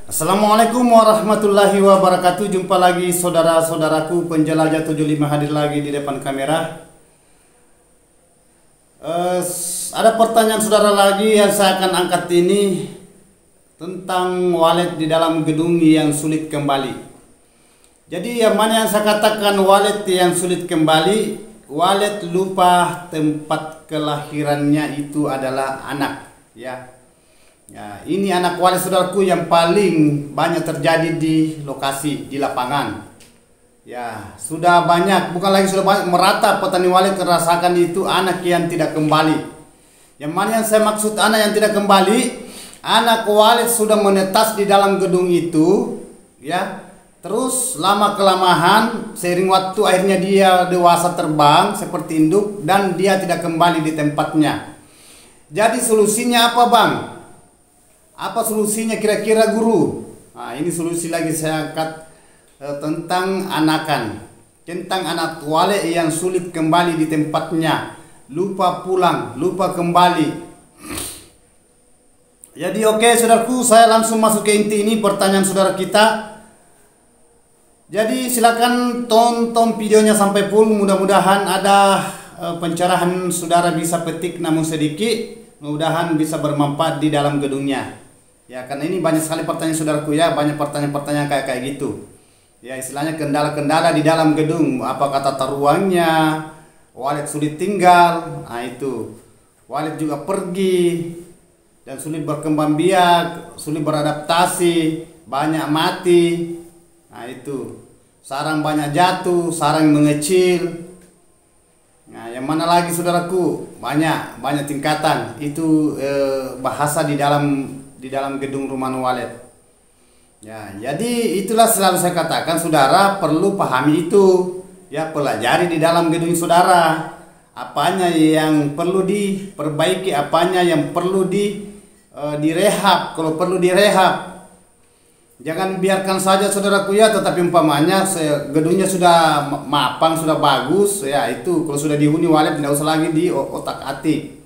Assalamualaikum warahmatullahi wabarakatuh. Jumpa lagi saudara-saudaraku penjelajah 75 hadir lagi di depan kamera. Ada pertanyaan saudara lagi yang saya akan angkat ini tentang walet di dalam gedung yang sulit kembali. Jadi yang mana yang saya katakan walet yang sulit kembali? Walet lupa tempat kelahirannya itu adalah anak, ya. Ya, ini anak walet saudaraku yang paling banyak terjadi di lokasi, di lapangan. Ya, sudah banyak, bukan lagi sudah banyak, merata petani walet terasakan itu anak yang tidak kembali. Yang mana yang saya maksud anak yang tidak kembali, anak walet sudah menetas di dalam gedung itu, ya. Terus lama kelamaan seiring waktu akhirnya dia dewasa terbang seperti induk dan dia tidak kembali di tempatnya. Jadi solusinya apa, Bang? Apa solusinya kira-kira guru? Nah, ini solusi lagi saya angkat tentang anakan. Tentang anak walet yang sulit kembali di tempatnya. Lupa pulang, lupa kembali. Jadi oke, saudaraku, saya langsung masuk ke inti ini pertanyaan saudara kita. Jadi silakan tonton videonya sampai full. Mudah-mudahan ada pencerahan saudara bisa petik namun sedikit. Mudah-mudahan bisa bermanfaat di dalam gedungnya. Ya, karena ini banyak sekali pertanyaan saudaraku, ya, banyak pertanyaan-pertanyaan kayak gitu. Ya, istilahnya kendala-kendala di dalam gedung, apakah tata ruangnya, walet sulit tinggal, nah itu. Walet juga pergi dan sulit berkembang biak, sulit beradaptasi, banyak mati. Nah, itu. Sarang banyak jatuh, sarang mengecil. Nah, yang mana lagi saudaraku? Banyak tingkatan. Itu bahasa di dalam gedung rumah walet. Ya, jadi itulah selalu saya katakan saudara perlu pahami itu. Ya, pelajari di dalam gedung saudara. Apanya yang perlu diperbaiki, apanya yang perlu direhab, kalau perlu direhab. Jangan biarkan saja saudaraku, ya, tetapi umpamanya gedungnya sudah mapang, sudah bagus, ya itu kalau sudah dihuni walet tidak usah lagi di otak-atik.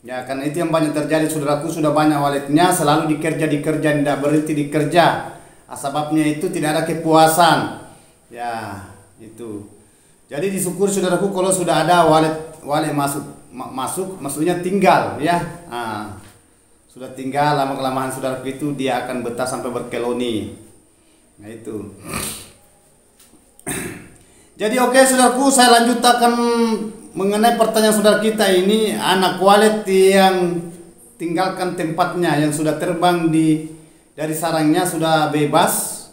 Ya, karena itu yang banyak terjadi saudaraku, sudah banyak waletnya selalu dikerja, tidak berhenti dikerja. Sebabnya itu tidak ada kepuasan. Ya, itu. Jadi disyukur saudaraku kalau sudah ada walet masuk maksudnya tinggal, ya. Nah, sudah tinggal lama kelamaan saudaraku itu dia akan betah sampai berkeloni. Nah, itu. Jadi oke saudaraku, saya lanjutkan mengenai pertanyaan saudara kita ini, anak walet yang tinggalkan tempatnya, yang sudah terbang dari sarangnya, sudah bebas,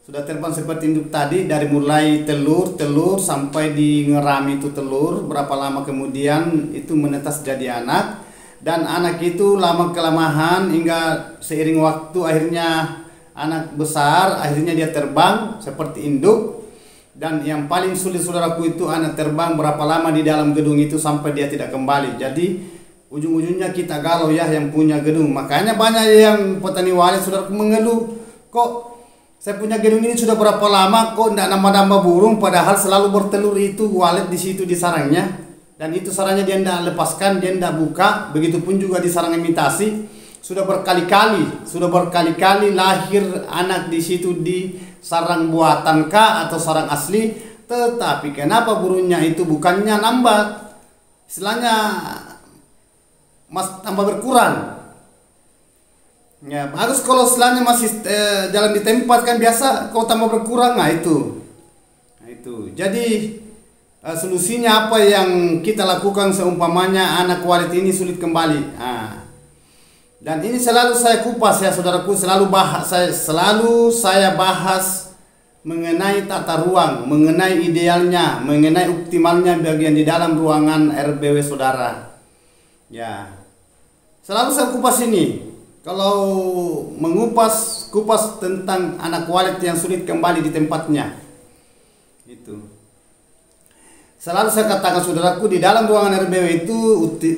sudah terbang seperti induk tadi, dari mulai telur sampai di ngerami itu telur, berapa lama kemudian itu menetas jadi anak, dan anak itu lama kelamaan hingga seiring waktu akhirnya anak besar, akhirnya dia terbang seperti induk. Dan yang paling sulit saudaraku itu anak terbang berapa lama di dalam gedung itu sampai dia tidak kembali. Jadi ujung-ujungnya kita galau, ya, yang punya gedung. Makanya banyak yang petani walet saudaraku mengeluh, kok saya punya gedung ini sudah berapa lama kok tidak nambah-nambah burung, padahal selalu bertelur itu walet di situ di sarangnya. Dan itu sarangnya dia tidak lepaskan, dia tidak buka. Begitupun juga di sarang imitasi, sudah berkali-kali lahir anak di situ di sarang buatan kah atau sarang asli, tetapi kenapa burungnya itu bukannya nambah, istilahnya tambah berkurang. Ya, harus kalau istilahnya masih jalan di tempat kan biasa, kalau tambah berkurang, nah itu. Jadi solusinya apa yang kita lakukan seumpamanya anak walet ini sulit kembali. Nah, dan ini selalu saya kupas, ya saudaraku, selalu saya bahas mengenai tata ruang, mengenai idealnya, mengenai optimalnya bagian di dalam ruangan RBW saudara. Ya, selalu saya kupas ini. Kalau kupas tentang anak walet yang sulit kembali di tempatnya, itu. Selalu saya katakan saudaraku, di dalam ruangan RBW itu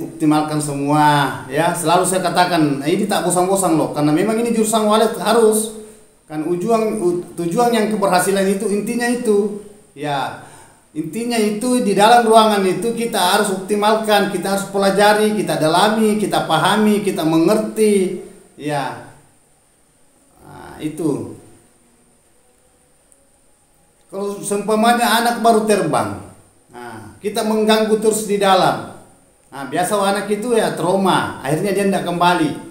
optimalkan semua, ya. Selalu saya katakan, ini tak bosan-bosan loh, karena memang ini jurusan walet harus kan tujuan yang keberhasilan itu intinya itu, ya. Intinya itu di dalam ruangan itu kita harus optimalkan, kita harus pelajari, kita dalami, kita pahami, kita mengerti, ya. Nah, itu. Kalau seumpamanya anak baru terbang, nah, kita mengganggu terus di dalam. Nah, biasa anak itu ya trauma, akhirnya dia tidak kembali.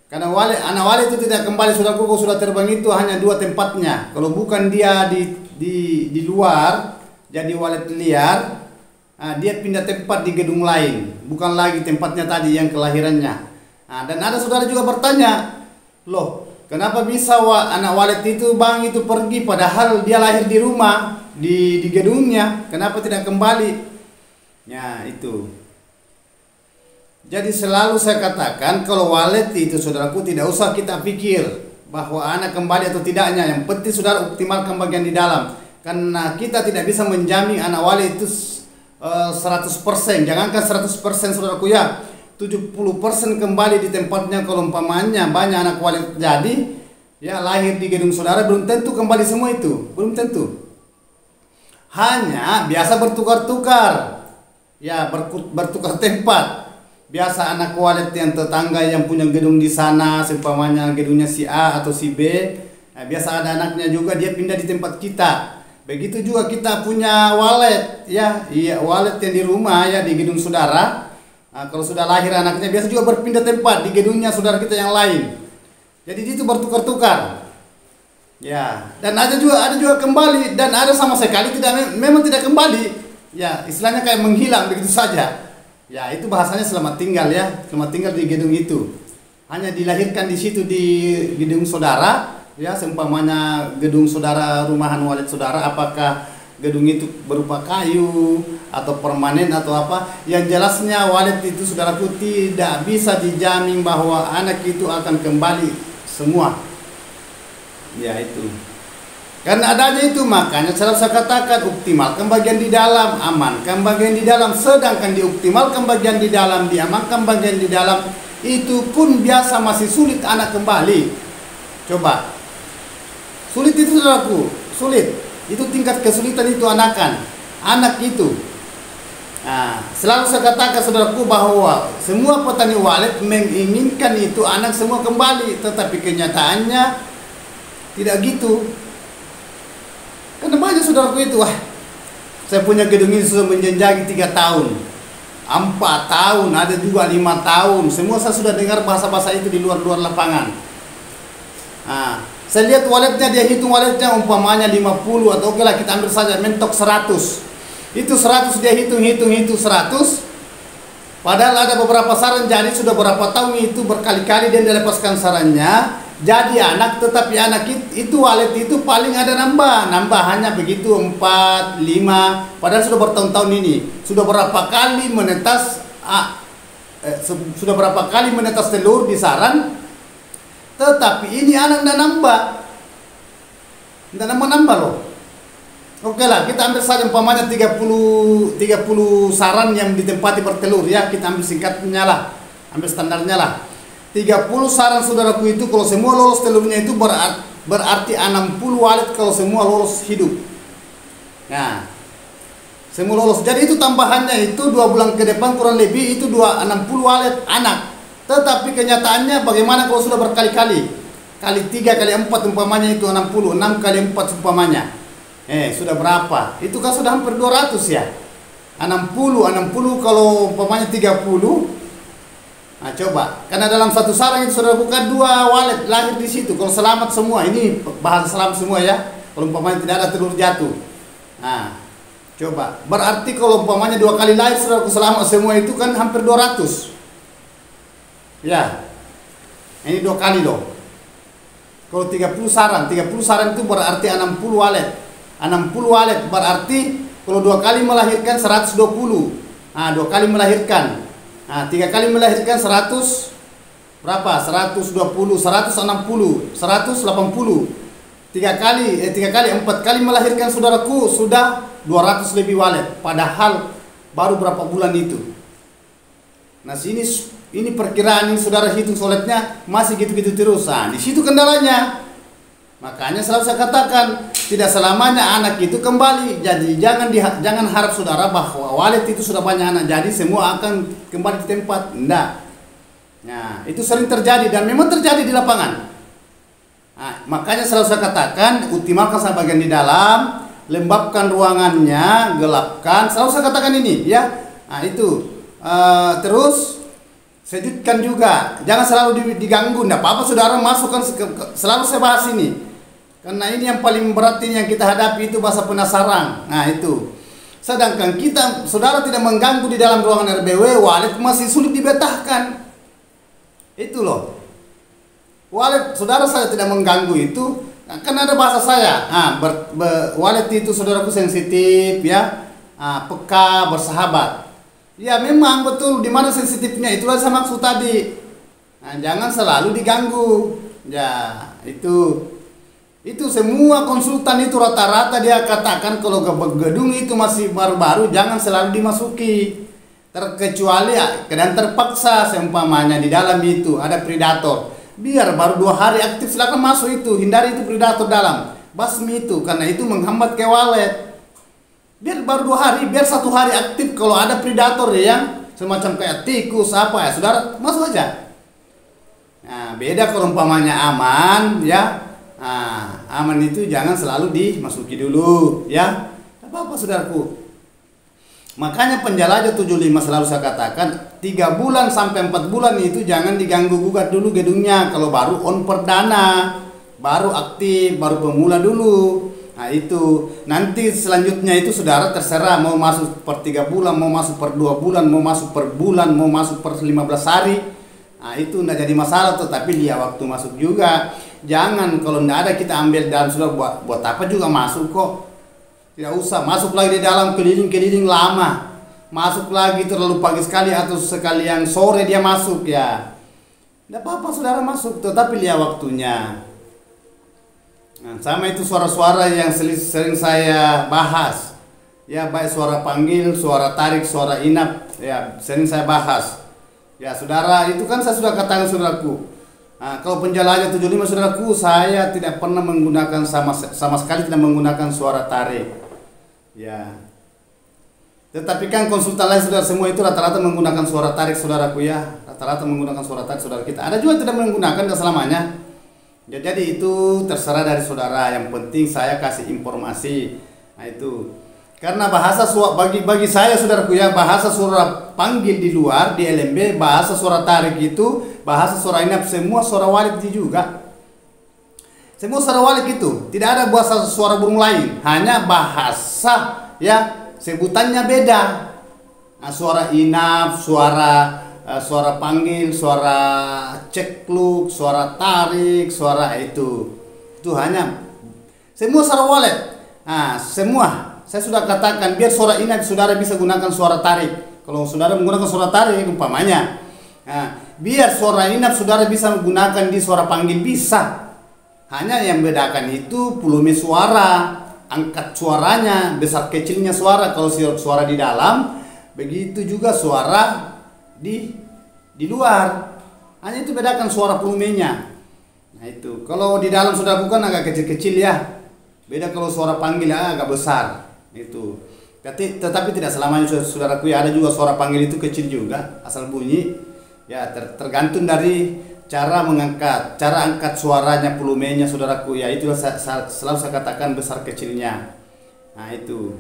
Karena anak wali itu tidak kembali, saudaraku, kalau sudah terbang itu hanya dua tempatnya. Kalau bukan dia di luar, jadi walet liar, nah, dia pindah tempat di gedung lain, bukan lagi tempatnya tadi yang kelahirannya. Nah, dan ada saudara juga bertanya, loh, kenapa bisa anak walet itu bang itu pergi padahal dia lahir di rumah, di gedungnya, kenapa tidak kembali? Ya, itu. Jadi selalu saya katakan kalau walet itu, saudaraku, tidak usah kita pikir bahwa anak kembali atau tidaknya. Yang penting saudara optimalkan bagian di dalam. Karena kita tidak bisa menjamin anak walet itu 100%. Jangankan 100%, saudaraku, ya 70% kembali di tempatnya. Kalau umpamanya banyak anak walet jadi ya lahir di gedung saudara, belum tentu kembali semua itu. Belum tentu. Hanya biasa bertukar-tukar. Ya, bertukar tempat. Biasa anak walet yang tetangga yang punya gedung di sana, seumpamanya gedungnya si A atau si B, nah, biasa ada anaknya juga dia pindah di tempat kita. Begitu juga kita punya walet, ya, iya, walet yang di rumah ya di gedung saudara. Nah, kalau sudah lahir anaknya biasa juga berpindah tempat di gedungnya saudara kita yang lain. Jadi itu bertukar-tukar. Ya, dan ada juga kembali dan ada sama sekali memang tidak kembali. Ya, istilahnya kayak menghilang begitu saja. Ya, itu bahasanya selamat tinggal, ya, selamat tinggal di gedung itu. Hanya dilahirkan di situ di gedung saudara, ya, seumpamanya gedung saudara, rumahan walet saudara, apakah gedung itu berupa kayu atau permanen atau apa, yang jelasnya walet itu, saudaraku, tidak bisa dijamin bahwa anak itu akan kembali semua. Ya, itu. Karena adanya itu makanya selalu saya katakan optimalkan bagian di dalam, amankan bagian di dalam. Sedangkan dioptimalkan bagian di dalam, diamankan bagian di dalam, itu pun biasa masih sulit anak kembali. Coba, sulit itu, saudaraku, sulit. Itu tingkat kesulitan itu anak itu. Nah, selalu saya katakan, saudaraku, bahwa semua petani walet menginginkan itu anak semua kembali, tetapi kenyataannya tidak gitu. Karena banyak saudaraku itu, saya punya gedung ini sudah menjenjang 3 tahun, 4 tahun, ada juga 5 tahun. Semua saya sudah dengar bahasa-bahasa itu di luar lapangan. Nah, saya lihat waletnya, dia hitung waletnya umpamanya 50 atau oke lah kita ambil saja mentok 100. Itu 100 dia hitung 100. Padahal ada beberapa saran jadi sudah berapa tahun itu berkali-kali dia melepaskan sarannya. Jadi anak, tetapi anak itu walet itu paling ada nambah hanya begitu 4, 5. Padahal sudah bertahun-tahun ini, sudah berapa kali menetas telur di saran, tetapi ini anak tidak nambah loh. Oke lah, kita ambil saja umpamanya 30 saran yang ditempati bertelur, ya, kita ambil singkatnya lah, ambil standarnya lah. 30 saran, saudaraku, itu kalau semua lolos telurnya itu berarti 60 walet kalau semua lolos hidup. Nah, semua lolos. Jadi itu tambahannya itu 2 bulan ke depan kurang lebih itu 60 walet anak. Tetapi kenyataannya bagaimana kalau sudah berkali-kali? Kali 3, kali 4 umpamanya itu 60, 6 kali 4 umpamanya. Sudah berapa? Itu kan sudah hampir 200, ya. 60 kalau umpamanya 30. Nah, coba, karena dalam satu sarang itu sudah bukan 2 walet lahir di situ. Kalau selamat semua, ini bahasa selamat semua, ya. Kalau umpamanya tidak ada telur jatuh. Nah, coba, berarti kalau umpamanya 2 kali lahir sudah selamat semua itu kan hampir 200. Ya, ini 2 kali loh. Kalau 30 saran itu berarti 60 walet. 60 walet berarti kalau 2 kali melahirkan 120. Nah, 2 kali melahirkan. Nah, 3 kali melahirkan 100 berapa? 120, 160, 180. 3 kali 4 kali melahirkan, saudaraku, sudah 200 lebih walet. Padahal baru berapa bulan itu. Nah, ini perkiraan ini saudara hitung soletnya masih gitu-gitu terus. Nah, di situ kendalanya. Makanya selalu saya katakan, tidak selamanya anak itu kembali. Jadi jangan harap saudara bahwa walet itu sudah banyak anak jadi semua akan kembali di tempat. Enggak. Nah, itu sering terjadi dan memang terjadi di lapangan. Nah, makanya selalu saya katakan optimalkan sampai bagian di dalam, lembabkan ruangannya, gelapkan. Selalu saya katakan ini ya. Nah itu terus sejutkan juga, jangan selalu diganggu. Tidak apa-apa saudara masukkan, selalu saya bahas ini karena ini yang paling berat ini yang kita hadapi, itu bahasa penasarang. Nah itu, sedangkan kita saudara tidak mengganggu di dalam ruangan RBW, walet masih sulit dibetahkan. Itu loh, walet saudara saya tidak mengganggu itu. Nah, kan ada bahasa saya, walet itu saudaraku sensitif ya, peka, bersahabat. Ya memang betul, di mana sensitifnya, itulah saya maksud tadi. Nah, jangan selalu diganggu. Ya itu semua konsultan itu rata-rata dia katakan kalau gedung itu masih baru-baru jangan selalu dimasuki. Terkecuali ya, dan terpaksa seumpamanya di dalam itu ada predator. Biar baru 2 hari aktif, silakan masuk itu, hindari itu predator dalam, basmi itu, karena itu menghambat ke walet. Biar baru 2 hari, biar 1 hari aktif, kalau ada predator yang semacam kayak tikus apa ya, saudara masuk aja. Nah, beda kalau umpamanya aman ya. Nah, aman itu jangan selalu dimasuki dulu ya. Apa-apa saudaraku. Makanya penjelajah 75 selalu saya katakan 3 bulan sampai 4 bulan itu jangan diganggu gugat dulu gedungnya. Kalau baru on perdana, baru aktif, baru pemula dulu. Nah itu nanti selanjutnya itu saudara terserah mau masuk per 3 bulan, mau masuk per 2 bulan, mau masuk per bulan, mau masuk per 15 hari. Nah itu tidak jadi masalah, tetapi dia waktu masuk juga. Jangan kalau tidak ada kita ambil dalam, sudah buat apa juga masuk kok. Tidak usah masuk lagi di dalam, keliling-keliling lama. Masuk lagi terlalu pagi sekali atau sekalian sore dia masuk ya. Tidak apa-apa saudara masuk, tetapi lihat waktunya. Nah, sama itu suara-suara yang sering saya bahas. Ya baik suara panggil, suara tarik, suara inap, ya sering saya bahas. Ya saudara, itu kan saya sudah katakan saudaraku. Nah, kalau penjelajah 75 saudaraku, saya tidak pernah menggunakan sama sekali tidak menggunakan suara tarik. Ya, tetapi kan konsultan lain saudara semua itu rata-rata menggunakan suara tarik saudaraku ya, rata-rata menggunakan suara tarik saudara kita. Ada juga tidak menggunakan, tidak selamanya. Ya, jadi itu terserah dari saudara. Yang penting saya kasih informasi. Nah itu, karena bahasa bagi saya saudaraku ya, bahasa suara panggil di luar di LMB, bahasa suara tarik itu, bahasa suara inap, semua suara walik juga. Semua suara walik itu tidak ada bahasa suara burung lain, hanya bahasa ya sebutannya beda. Nah, suara inap, suara panggil, suara cekluk, suara tarik, suara itu hanya semua suara walik. Nah, semua saya sudah katakan biar suara inap saudara bisa gunakan suara tarik. Kalau saudara menggunakan suara tarik umpamanya, nah, biar suara inap saudara bisa menggunakan di suara panggil bisa. Hanya yang bedakan itu volume suara, angkat suaranya, besar kecilnya suara. Kalau suara di dalam, begitu juga suara di luar. Hanya itu bedakan suara volumenya. Nah itu, kalau di dalam sudah bukan agak kecil-kecil ya. Beda kalau suara panggil agak besar. Itu. Tetapi tidak selamanya saudaraku ya, ada juga suara panggil itu kecil juga, asal bunyi. Ya tergantung dari cara mengangkat, cara angkat suaranya, volumenya saudaraku ya, itu selalu saya katakan besar kecilnya. Nah itu.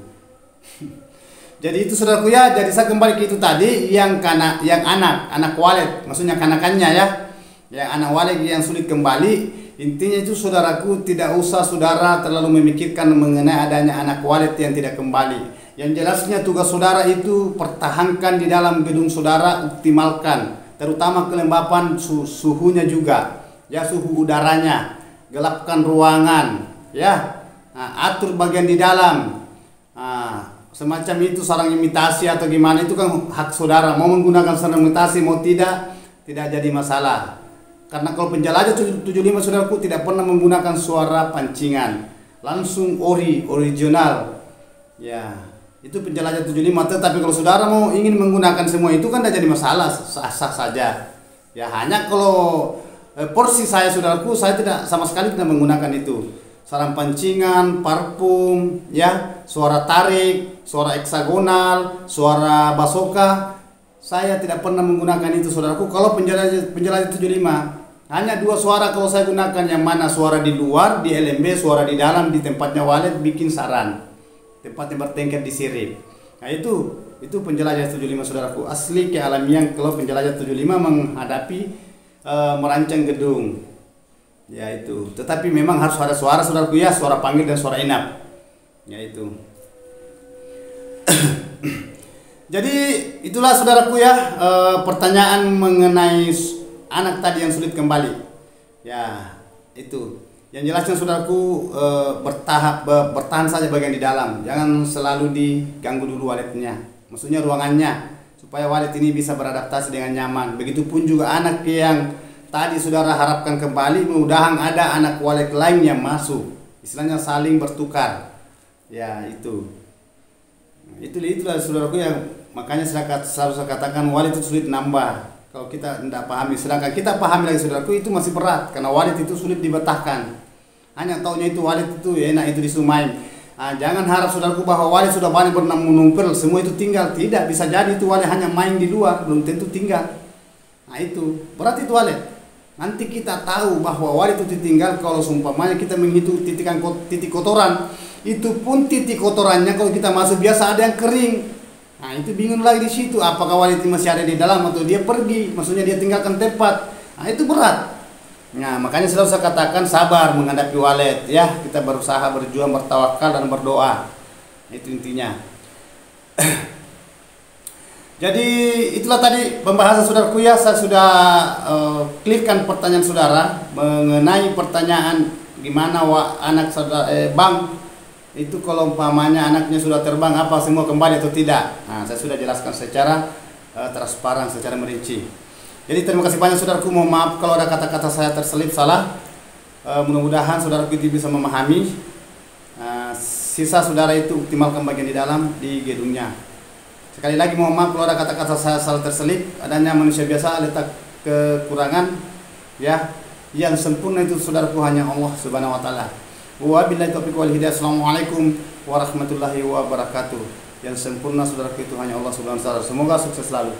Jadi itu saudaraku ya, jadi saya kembali ke itu tadi yang anak walet, maksudnya kanakannya ya. Yang anak walet yang sulit kembali, intinya itu saudaraku tidak usah saudara terlalu memikirkan mengenai adanya anak walet yang tidak kembali. Yang jelasnya tugas saudara itu pertahankan di dalam gedung saudara, optimalkan. Terutama kelembapan suhunya juga ya, suhu udaranya, gelapkan ruangan ya. Nah, atur bagian di dalam, semacam itu sarang imitasi atau gimana, itu kan hak saudara, mau menggunakan sarang imitasi mau tidak jadi masalah. Karena kalau penjelajah 75 saudaraku tidak pernah menggunakan suara pancingan, langsung original ya. Itu penjelajah 75, tetapi kalau saudara mau ingin menggunakan semua itu kan tidak jadi masalah, sah-sah saja. Ya hanya kalau porsi saya saudaraku, saya tidak sama sekali tidak menggunakan itu. Sarang pancingan, parfum, ya, suara tarik, suara heksagonal, suara basoka, saya tidak pernah menggunakan itu saudaraku. Kalau penjelajah 75, Hanya dua suara kalau saya gunakan, yang mana suara di luar di LMB, suara di dalam di tempatnya walet bikin saran, tempatnya bertengkar di sirip. Nah itu penjelajah 75 saudaraku, asli kealamian kalau penjelajah 75 menghadapi merancang gedung. Ya itu, tetapi memang harus ada suara saudaraku ya, suara panggil dan suara inap. Ya itu. Jadi itulah saudaraku ya, pertanyaan mengenai anak tadi yang sulit kembali. Ya, itu. Yang jelasnya saudaraku, bertahan saja bagian di dalam. Jangan selalu diganggu dulu waletnya. Maksudnya ruangannya, supaya walet ini bisa beradaptasi dengan nyaman. Begitupun juga anak yang tadi saudara harapkan kembali, mudah-mudahan ada anak walet lain yang masuk. Istilahnya saling bertukar. Ya, itu. Itulah saudaraku yang makanya selalu saya katakan walet itu sulit nambah. Kalau kita tidak pahami, sedangkan kita pahami lagi saudaraku, itu masih berat karena walet itu sulit dibetahkan. Hanya taunya itu walet itu ya enak itu disumain. Nah, jangan harap saudaraku bahwa walet sudah banyak menumpel semua itu tinggal, tidak bisa jadi itu walet hanya main di luar, belum tentu tinggal. Nah itu berarti itu walet. Nanti kita tahu bahwa walet itu ditinggal kalau seumpamanya kita menghitung titik kotoran, itu pun titik kotorannya kalau kita masuk biasa ada yang kering. Nah itu bingung lagi di situ, apakah walet masih ada di dalam atau dia pergi, maksudnya dia tinggalkan tempat. Nah itu berat. Nah makanya selalu saya katakan sabar menghadapi walet ya, kita berusaha berjuang, bertawakal dan berdoa. Itu intinya. Jadi itulah tadi pembahasan saudaraku ya, saya sudah clearkan pertanyaan saudara mengenai pertanyaan gimana anak saudara bang itu kalau umpamanya anaknya sudah terbang apa semua kembali atau tidak. Nah, saya sudah jelaskan secara transparan, secara merinci. Jadi terima kasih banyak saudaraku, mohon maaf kalau ada kata-kata saya terselip salah. Mudah-mudahan saudaraku itu bisa memahami. Sisa saudara itu optimalkan bagian di dalam di gedungnya. Sekali lagi mohon maaf kalau ada kata-kata saya salah terselip, adanya manusia biasa letak kekurangan ya. Yang sempurna itu saudaraku hanya Allah Subhanahu wa taala. Wabillahi taufiq wal hidayah. Assalamualaikum warahmatullahi wabarakatuh. Yang sempurna saudaraku itu hanya Allah Subhanahu wa taala. Semoga sukses selalu.